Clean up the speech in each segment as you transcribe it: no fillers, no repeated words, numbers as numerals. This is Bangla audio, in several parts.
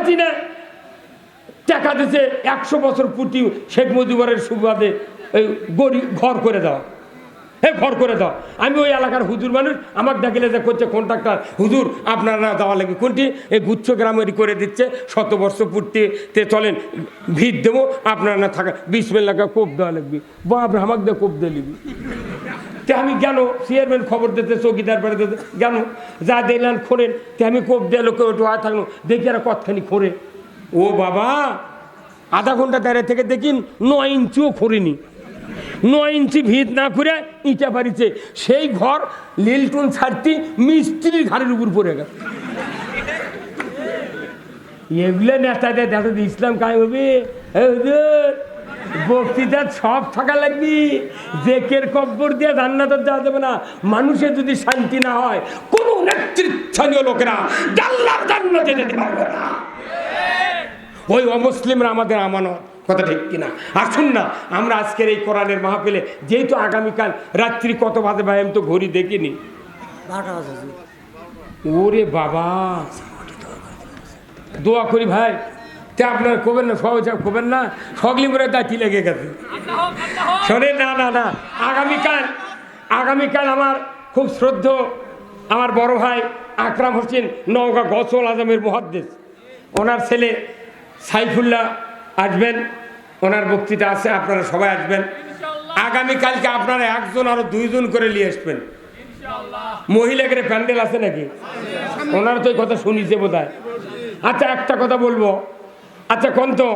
হাসিনা টাকা দিচ্ছে 100 বছর পূর্তি শেখ মুজিবুরের সুবাদে এই গরিব ঘর করে দাও, ঘর করে দাও। আমি ওই এলাকার হুজুর মানুষ, আমার ডাকিলে যা করছে কন্ট্রাক্টর, হুজুর আপনার না দেওয়া লাগবে কোনটি, এই গুচ্ছ গ্রামের করে দিচ্ছে 100 বর্ষ পূর্তিতে চলেন ভিড় দেবো, আপনার না থাকা 20 মিনিট লাগা কোপ দেওয়া লাগবে। বাপ আমাকে দিয়ে কোপ দিয়ে নিবি। তে আমি কেন চেয়ারম্যান খবর দিতে, চৌকিদার বেড়ে দিতে কেন যা দিলেন খোরেন, তে আমি কোপ দিয়ে লোকে ওটু আয় থাকলো, দেখি আর কতখানি খোরে। ও বাবা, আধা ঘন্টা দাঁড়িয়ে থেকে দেখিন 9 ইঞ্চিও খোরেনি, 9 ইঞ্চি ভিত না করে ইটা বাড়িছে। সেই ঘর লিলটুন ছাড়তি মিস্ত্রির ঘাড়ের উপর পড়ে গেল। এগুলো নেতাদের দেখো ইসলাম কায়েম হবে, বক্তৃতা সব থাকা লাগবি, জেকের কব্বর দিয়ে জান্নাতে যাওয়া যাবে না। মানুষের যদি শান্তি না হয়, কোন নেতৃস্থানীয় লোকেরা আল্লাহর জান্নাতে যেতে পারবে না। ওই অমুসলিমরা আমাদের আমানত, কথা ঠিক কিনা? আসুন না আমরা আজকের এই কোরআনের মাহফিলে, যেহেতু আগামীকাল রাত্রি কত বাজে ভাই আমি তো ঘড়ি দেখিনি। ওরে বাবা, দোয়া করি ভাই, তে আপনার কবেন না, সহজ কবেন না, সগলি মরে দাঁতি লেগে গেছে। শোনেন, না না না, আগামীকাল আমার খুব শ্রদ্ধ আমার বড় ভাই আকরাম হোসেন নওগাঁ গসল আজমের মুহাদ্দিস, ওনার ছেলে সাইফুল্লাহ আসবেন, ওনার বক্তৃতা আছে, আপনারা সবাই আসবেন। আগামীকালকে আপনারা 1 জন আরো 2 জন করে নিয়ে আসবেন। মহিলাদের প্যান্ডেল আছে নাকি? ওনার তো এই কথা শুনিছে বোধ হয়। আচ্ছা একটা কথা বলবো, আচ্ছা কোন তো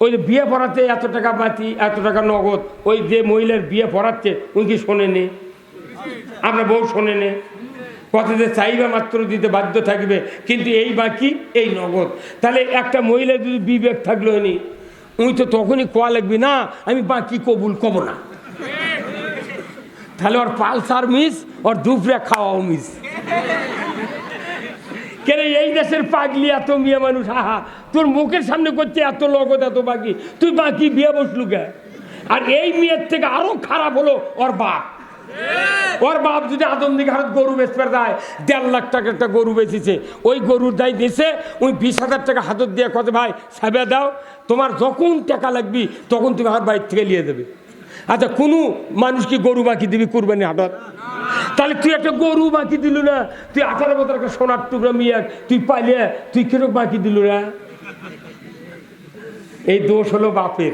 ওই যে বিয়ে পড়াতে এত টাকা বাতি, এত টাকা নগদ, ওই যে মহিলার বিয়ে পড়াচ্ছে উনি কি শোনেনি? আপনার বউ শোনেনি? কথা যে চাইবা মাত্র দিতে বাধ্য থাকবে, কিন্তু এই বাকি এই নগদ। তাহলে একটা মহিলা যদি বিবেক থাকলো নি, উনি তো তখনই কোয়া লাগবি না আমি বাকি কবুল কব না। তাহলে ওর পালসার মিস, ওর দুপুরে খাওয়াও মিস। কেন এই দেশের পাগলি এত মেয়ে মানুষ, আহা তোর মুখের সামনে করছে এত লগত এত বাকি, তুই বাকি বিয়ে বসলু কে? আর এই মেয়ের থেকে আরো খারাপ হলো ওর বাপ। ওর বাপ যদি আদম দিকে হাত গরু বেচতে যায়, 1.5 লাখ টাকা একটা গরু বেচেছে, ওই গরুর দায় দিয়েছে, ওই 20,000 টাকা হাতত দিয়ে কত ভাই সাবে দাও, তোমার যখন টাকা লাগবি তখন তুমি আমার বাড়ির থেকে নিয়ে দেবে। আচ্ছা কোনো মানুষ কি গরু বাকি দিবি কুরবানি হাটত? তাহলে তুই একটা গরু বাকি দিল না, তুই 18 বছর একটা সোনার টুকরা মিয়া তুই পাইলে তুই কিরকম বাকি দিল না? এই দোষ হলো বাপের,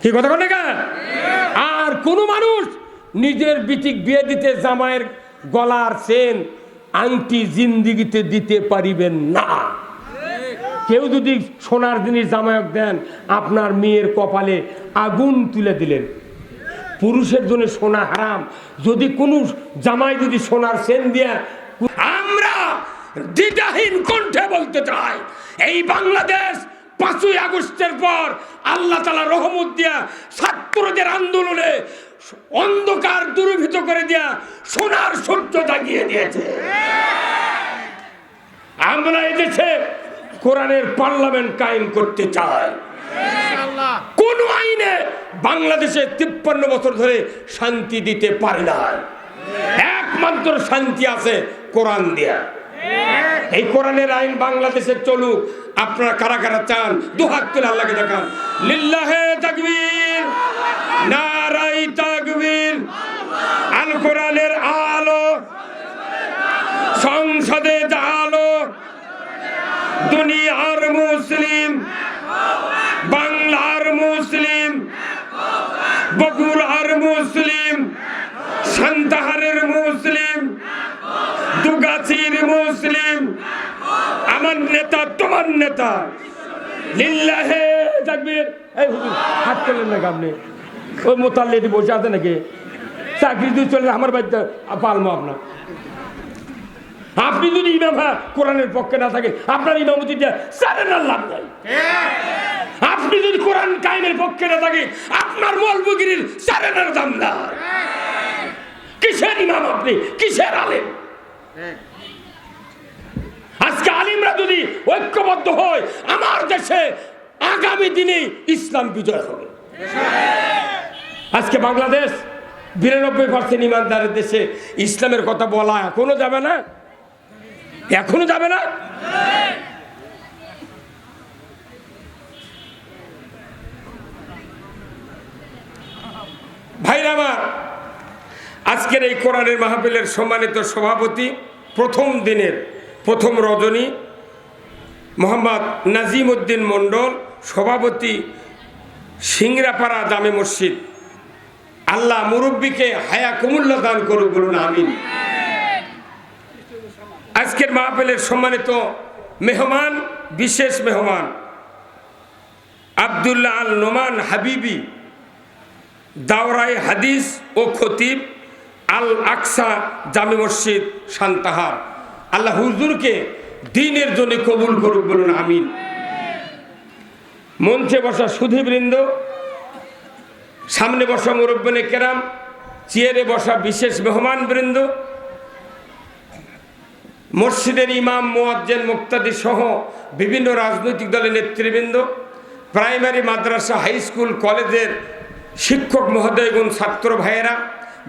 কি কথা বলে গা? আর কোন মানুষ নিজের বিটিক বিয়ে দিতে জামাইয়ের গলার চেন আংটি জিন্দিগিতে দিতে পারিবেন না। কেউ যদি সোনার জিনিস জামাইক দেন, আপনার মেয়ের কপালে আগুন তুলে দিলেন। পুরুষের জন্য সোনা হারাম। যদি কোনো জামাই যদি সোনার চেন দিয়ে, আমরা দ্বিধাহীন কণ্ঠে বলতে চাই, এই বাংলাদেশ 5ই আগস্টের পর আল্লাহ তাআলা রহমত দিয়া ছাত্রদের আন্দোলনে অন্ধকার দূরীভূত করে দিয়া সোনার সূর্য জাগিয়ে দিয়েছে। আমরা এদেশে কোরআনের পার্লামেন্ট কায়েম করতে চাই। কোন আইনে বাংলাদেশে 53 বছর ধরে শান্তি দিতে পারে না। একমাত্র শান্তি আছে কোরআন দিয়া। এই কোরআনের আইন বাংলাদেশে চলুক। আপনারা কারা কারা চান দুহাত তুলে আল্লাহকে দেখান। লিল্লাহে তাকবীর, নারায়ে তাকবীর। আল কোরআনের আলো সংসদে আলো, দুনিয়ার মুসলিম, বাংলার মুসলিম, বগুড়ার মুসলিম, সান্তাহারের মুসলিম, দুগাছির মুসলিম, আমার নেতা তোমার নেতা। লিল্লাহে তাকবীর। এই হুজুর হাত তোলেন না, আপনি ওই মোতাল্লিদি বসে আছে নাকি? চাকরি দিয়ে চলে আমার বাড়িতে পালমো আপনার। আপনি যদি ইমাম কোরআনের পক্ষে না থাকে, আপনার ইমামতি সারেনার লাভ নাই। আপনি যদি কোরআন কায়েমের পক্ষে না থাকে, আপনার মৌলভীগিরির সারেনার দাম না। কিসের ইমাম আপনি, কিসের আলেম? আজকে আলিমরা যদি ঐক্যবদ্ধ হয়, আমার দেশে আগামী দিনে ইসলাম বিজয় হবে। আজকে বাংলাদেশ 92% ইমানদারের দেশে ইসলামের কথা বলা এখনো যাবে না, এখনো যাবে না। ভাইরা আমার, আজকের এই কোরআনের মাহফিলের সম্মানিত সভাপতি, প্রথম দিনের প্রথম রজনী মোহাম্মদ নাজিম উদ্দিন মণ্ডল, সভাপতি সিংড়াপাড়া জামে মসজিদ। আল্লাহ মুরব্বীকে হায়াকুমুল্লাহ দান করুক, বলুন আমিন। আজকের মাহফিলের সম্মানিত মেহমান, বিশেষ মেহমান আব্দুল্লাহ আল নোমান হাবিবি, দাওরাই হাদিস ও খতিব, আল আকসা জামে মসজিদ সান্তাহার। আল্লাহ হুজুরকে দ্বীনের জন্য কবুল করুক, বলুন আমিন। মঞ্চে বসা সুধীবৃন্দ, সামনে বসা মুরব্বানে কেরাম, চেয়ারে বসা বিশেষ মেহমান বৃন্দ, মসজিদের ইমাম, মুয়াজ্জিন, মুক্তাদি সহ বিভিন্ন রাজনৈতিক দলের নেতৃবৃন্দ, প্রাইমারি, মাদ্রাসা, হাই স্কুল, কলেজের শিক্ষক মহোদয়গণ, ছাত্র ভাইয়েরা,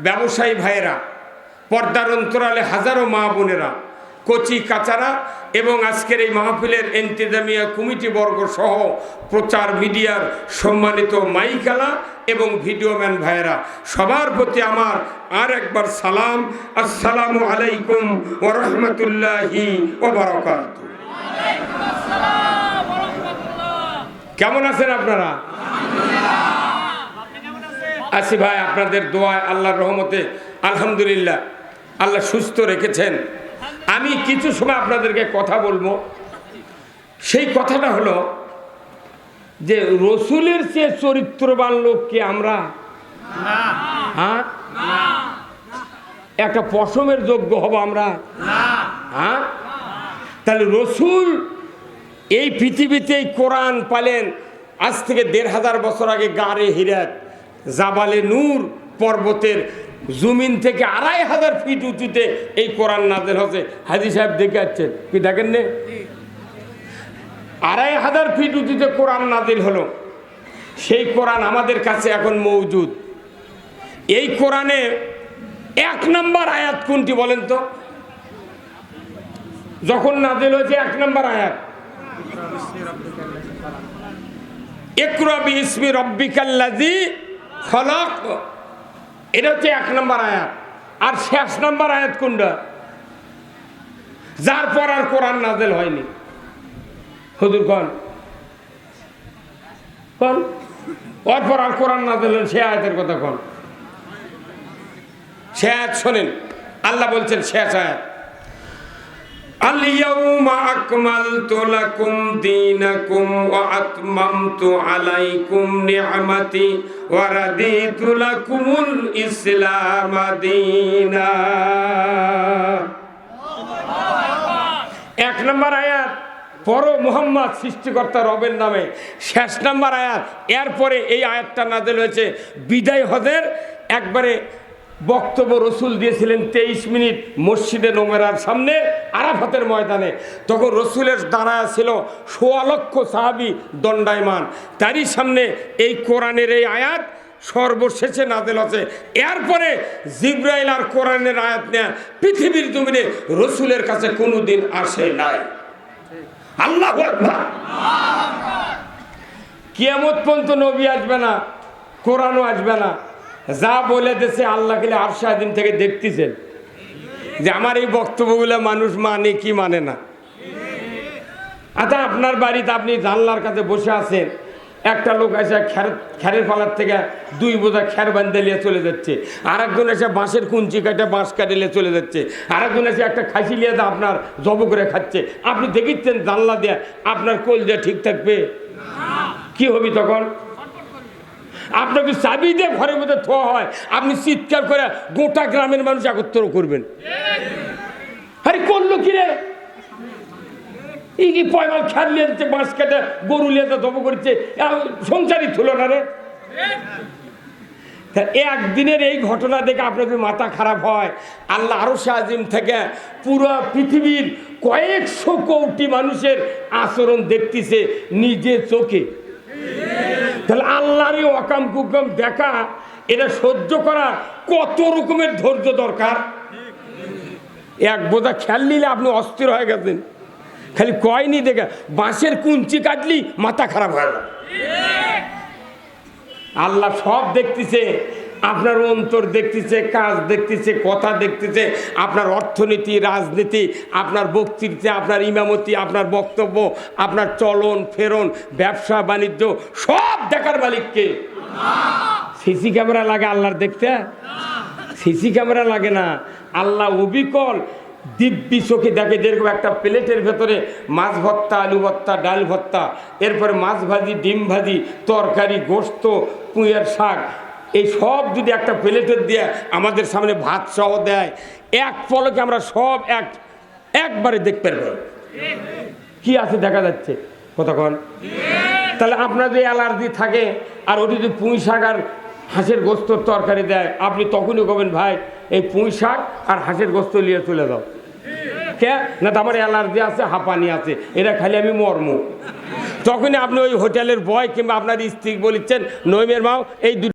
ব্যবসায়ী ভাইয়েরা, পর্দার অন্তরালে হাজারো মা বোনেরা, কচি কাচারা এবং আজকের এই মাহফিলের ইন্তেজামিয়া কমিটি বর্গ সহ প্রচার মিডিয়ার সম্মানিত মাইকালা এবং ভিডিওম্যান ভাইয়েরা, সবার প্রতি আমার আর একবার সালাম। আসসালামু আলাইকুম ওয়া রাহমাতুল্লাহি ওয়া বারাকাতুহু। কেমন আছেন আপনারা? আছি ভাই, আপনাদের দোয়ায়, আল্লাহর রহমতে আলহামদুলিল্লাহ আল্লাহ সুস্থ রেখেছেন। আমি কিছু সময় আপনাদেরকে কথা বলবো। সেই কথাটা হলো যে রসুলের চেয়ে চরিত্রবান লোক কি আমরা? হ্যাঁ, একটা পশমের যোগ্য হব আমরা? হ্যাঁ, তাহলে রসুল এই পৃথিবীতে কোরআন পালেন আজ থেকে 1500 বছর আগে গারে হিরাত, জাবালে নূর পর্বতের জমিন থেকে 2500 ফিট উঁচুতে এই কোরআন নাযিল হচ্ছে। হাজী সাহেব দেখে যাচ্ছেন কি দেখেন নে? 2500 ফিট উঁচুতে কোরআন নাযিল হলো। সেই কোরআন আমাদের কাছে এখন মওজুদ। এই কোরআনে 1 নম্বর আয়াত কোনটি বলেন তো? যখন নাযিল হয়েছে 1 নম্বর আয়াত, ইকরা বিইসমি রাব্বিকাল্লাযী খলাক, এটা হচ্ছে 1 নম্বর আয়াত। আর শেষ নম্বর আয়াত কোনটা? যার পর আর কোরআন নাযিল হয়নি। হুজুর কোন কোন ওর পর আর কোরআন নাযিল হয়নি, সে আয়াতের কথা কোন? সে আয়াত শোনেন, আল্লাহ বলছেন শেষ আয়াত, আল ইয়াউমা আকমালতু লাকুম দীনাকুম ওয়া আতমামতু আলাইকুম নি'মাতি ওয়া রাদিতু লাকুমুল ইসলাম দীনা। 1 নম্বর আয়াত পড়ো মুহাম্মদ সৃষ্টিকর্তা রবের নামে। শেষ নম্বর আয়াত, এরপরে এই আয়াতটা নাযিল হয়েছে বিদায় হজের একবারে বক্তব্য রসুল দিয়েছিলেন 23 মিনিট মসজিদে নববীর সামনে আরাফাতের ময়দানে। তখন রসুলের দাঁড়ায় ছিল 1.25 লক্ষ সাহাবী দণ্ডায়মান। তারই সামনে এই কোরআনের এই আয়াত সর্বশেষে নাযিল হচ্ছে। এরপরে জিবরাইল আর কোরআনের আয়াত নেয়া পৃথিবীর জমিনে রসুলের কাছে কোনোদিন আসে নাই। আল্লাহু আকবার। কিয়ামত পর্যন্ত নবী আসবে না, কোরআনও আসবে না। যা বলে দেশে আল্লাহ গেলে আরশে দিন থেকে দেখতেছেন যে আমার এই বক্তব্যগুলো মানুষ মানে কি মানে না। আচ্ছা, আপনার বাড়িতে আপনি জানলার কাছে বসে আছেন, একটা লোক এসে খেরের পালার থেকে 2 বোঝা খের বান্ধে নিয়ে চলে যাচ্ছে, আরেকজন এসে বাঁশের কুঞ্চি কাটে বাঁশ কাটে নিয়ে চলে যাচ্ছে, আরেকজন এসে একটা খাসি নিয়ে আপনার জব করে খাচ্ছে। আপনি দেখিচ্ছেন জানলা দিয়ে, আপনার কোল দিয়ে ঠিক থাকবে? কি হবি তখন? আপনাকে চাবি দিয়ে ঘরের মধ্যে থোয়া হয়, আপনি চিৎকার করে গোটা গ্রামের মানুষ একত্র করবেন, আরে করলো কি রে, এই কি পয়মাল খেয়াল নিয়ে যাচ্ছে, বাঁশ কেটে গরু নিয়ে দব করছে, সংসারই থুলো না রে। একদিনের এই ঘটনা দেখে আপনাদের মাথা খারাপ হয়। আল্লাহ আরশে আজিম থেকে পুরো পৃথিবীর কয়েকশো কোটি মানুষের আচরণ দেখতেছে নিজে চোখে। তাহলে আল্লাহরই অকাম কুকাম দেখা, এটা সহ্য করা কত রকমের ধৈর্য দরকার। এক বোঝা খেয়াল নিলে আপনি অস্থির হয়ে গেছেন, খালি কয়নি দেখে বাঁশের কুঞ্চি কাটলি মাথা খারাপ হয় না। আল্লাহ সব দেখতেছে, আপনার অন্তর দেখতেছে, কাজ দেখতেছে, কথা দেখতেছে, আপনার অর্থনীতি, রাজনীতি, আপনার বক্তৃতা, আপনার ইমামতি, আপনার বক্তব্য, আপনার চলন ফেরন, ব্যবসা বাণিজ্য সব দেখার মালিককে। সিসি ক্যামেরা লাগে আল্লাহর দেখতে? সিসি ক্যামেরা লাগে না, আল্লাহ অবিকল দিব্যি চোখে দেখে। যেরকম একটা প্লেটের ভেতরে মাছ ভর্তা, আলু ভর্তা, ডাল ভর্তা, এরপরে মাছ ভাজি, ডিম ভাজি, তরকারি, গোস্ত, পুঁইয়ের শাক, এই সব যদি একটা প্লেটের দিয়ে আমাদের সামনে ভাত সহ দেয়, এক পলকে আমরা সব একবারে দেখতে পারবো কি আছে দেখা যাচ্ছে। কথা কন? তাহলে আপনার যে অ্যালার্জি থাকে আর ওটি যদি পুঁই শাক আর হাঁসের গোস্তর তরকারি দেয়, আপনি তখনই কবেন ভাই এই পুঁই শাক আর হাঁসের গোস্ত নিয়ে চলে যাও। কে না, তো আমার অ্যালার্জি আছে, হাঁপানি আছে, এটা খালি আমি মর্ম। তখনই আপনি ওই হোটেলের বয় কিংবা আপনার স্ত্রী বলিচ্ছেন নইমের মাও এই